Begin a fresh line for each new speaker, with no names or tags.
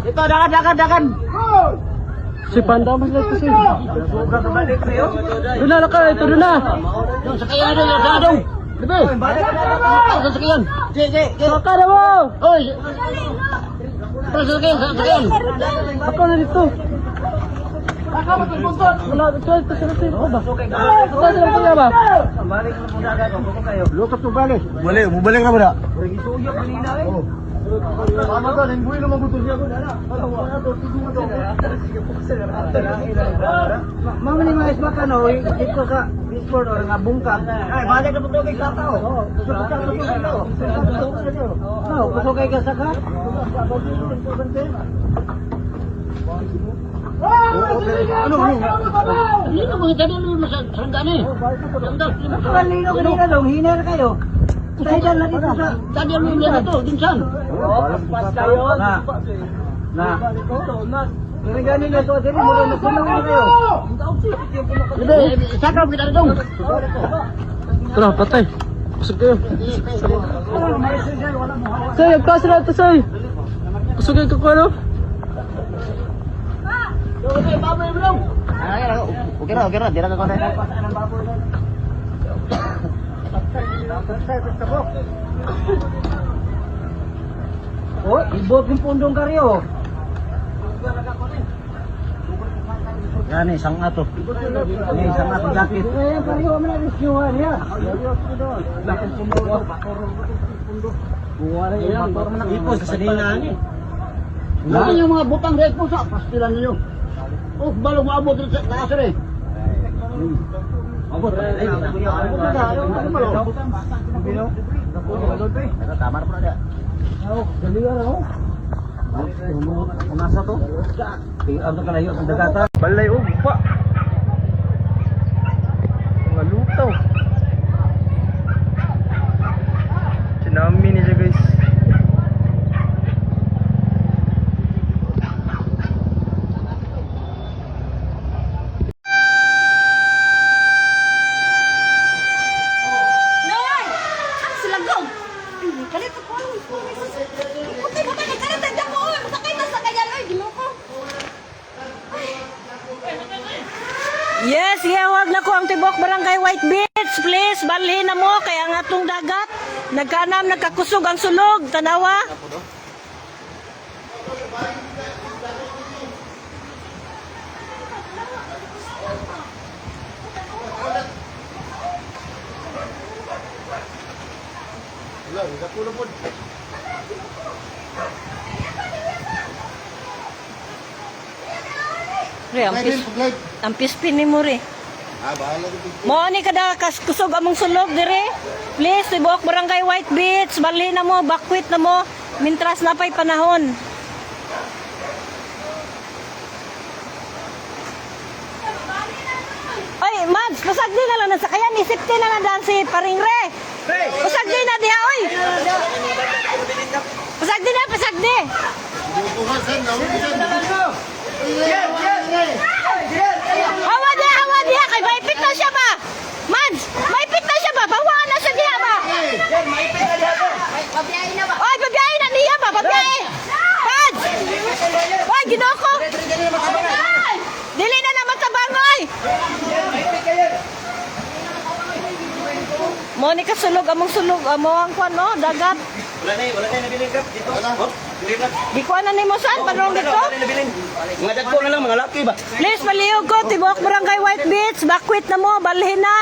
Ito, dakan.
Si Panda mas lang kasi.
Sobra ka balik sa'yo.
Doon na ka, ito doon na.
Yung sakayan doon, yung sakayan doon.
Diba?
Sa sakayan. Sige.
Saka na mo!
Oy. Sa sakayan.
Ako na dito. Wala, ito sila sila. Ako ba? Ito sila punya ba?
Balik na muna agad. Kung kayo.
Lukas to balik. Balik na ba na?
Isuyok kanina eh.
Tama ka, lingguin na mabuto siya ko.
Mama ni Mas Bakano, dito sa Discord or nga bungkag. Ay, balik na puto kay Katao. No, puto kay Kasaka.
Ano?
Hindi na mga tadi mo sa sanggani. Kalino kanina dong, hiner kayo. Tayo dyan lang dito sa... Tadi mo yung ito, dinsan. Pas kayo. Na. Kanina na ito, dito mo rin nasunong na kayo. Hindi, sakap kita dong.
Tara, patay. Pusog kayo. Say, agkas na ito, say. Pusog kayo ko, ano?
Okay, baboy mo dong. Okay na, di na ka konti. Oh, ibot yung pundong karyo. Yan isang ato. Yan isang ato jacket. Yan karyo man ang isyuhan ya. Bakit pundo? Buwara yung motor man ipos sa dinaan eh. Ano yung mga butang red po sa pastilan niyo? Oh, balo maabot rin sa taas rin. Abot. Tama na po na dia. Dali ka na ho. Umasa to. Ano ka layo ang dagata.
Balay, oh, pa. Mga lutaw. Sinami niya, guys.
Yes, ihawag na ko ang tibok barangay White Beach. Please, balhin na mo kay ang atong dagat. Nagkanam, nagkakusog ang sulog. Tanawa. Re, ang pispin ni mo re. Mo ni kada kusog among sulog dire. Please, tibok barangay White Beach, balhin na mo, bakwit na mo, mintras na pay panahon. Oy, Mads, pasagdi na lang sa kaya ni safety na lang dan si Paringre. Pasagdi na diha oy. Pasagdi na, pasagdi. Hawa dia kay maipit na siya ba? Mads, maipit na siya ba? Bawaan na siya diha ba? Oy, pabiyahin na niya ba? Pabiyahin. Mads. Oy, ginoko. Dili na naman sa bangoy. Monica sulog among sulog amo ang kwan no, dagat.
Wala na nabiling kap dito.
Di ko na nimo saan panong dito.
Mga dagko na lang, mga laki ba?
Please palihog ko tibok barangay White Beach, bakwit na mo, balhin na.